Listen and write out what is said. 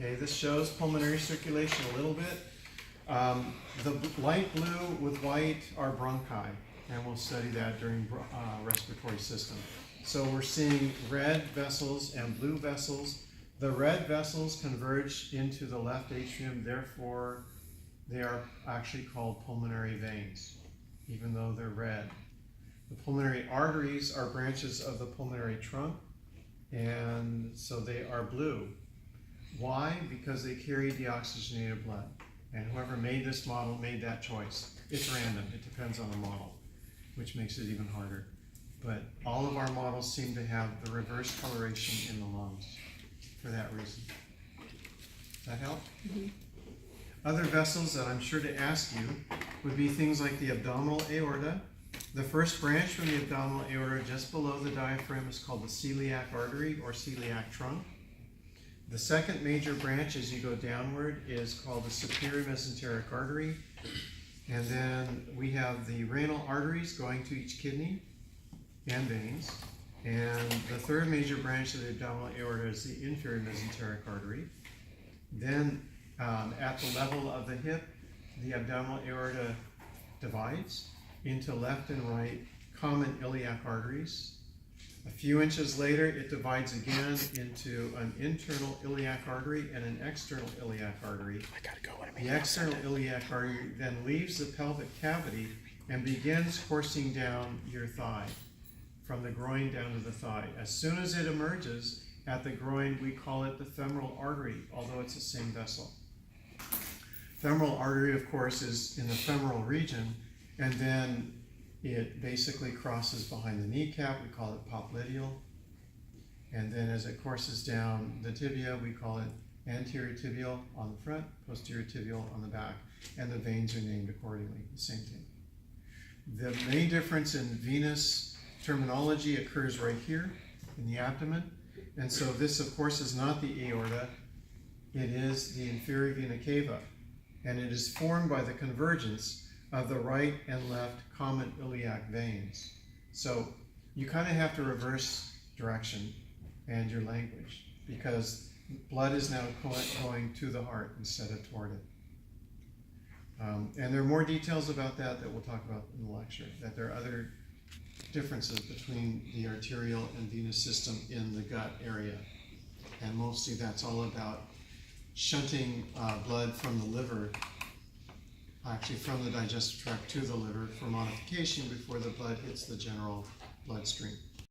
Okay, this shows pulmonary circulation a little bit. The light blue with white are bronchi, and we'll study that during respiratory system. So we're seeing red vessels and blue vessels. The red vessels converge into the left atrium, therefore they are actually called pulmonary veins, even though they're red. The pulmonary arteries are branches of the pulmonary trunk, and so they are blue. Why? Because they carry deoxygenated blood. And whoever made this model made that choice. It's random, it depends on the model, which makes it even harder. But all of our models seem to have the reverse coloration in the lungs for that reason. Does that help? Mm-hmm. Other vessels that I'm sure to ask you would be things like the abdominal aorta. The first branch from the abdominal aorta just below the diaphragm is called the celiac artery or celiac trunk. The second major branch as you go downward is called the superior mesenteric artery. And then we have the renal arteries going to each kidney and veins. And the third major branch of the abdominal aorta is the inferior mesenteric artery. Then at the level of the hip, the abdominal aorta divides into left and right common iliac arteries. A few inches later, it divides again into an internal iliac artery and an external iliac artery. The external iliac artery then leaves the pelvic cavity and begins coursing down your thigh, from the groin down to the thigh. As soon as it emerges at the groin, we call it the femoral artery, although it's the same vessel. Femoral artery, of course, is in the femoral region, and then it basically crosses behind the kneecap. We call it popliteal. And then as it courses down the tibia, we call it anterior tibial on the front, posterior tibial on the back. And the veins are named accordingly, the same thing. The main difference in venous terminology occurs right here in the abdomen. And so this, of course, is not the aorta. It is the inferior vena cava. And it is formed by the convergence of the right and left common iliac veins. So you kind of have to reverse direction and your language, because blood is now going to the heart instead of toward it. And there are more details about that we'll talk about in the lecture, that there are other differences between the arterial and venous system in the gut area. And mostly that's all about shunting blood from the liver, actually from the digestive tract to the liver for modification before the blood hits the general bloodstream.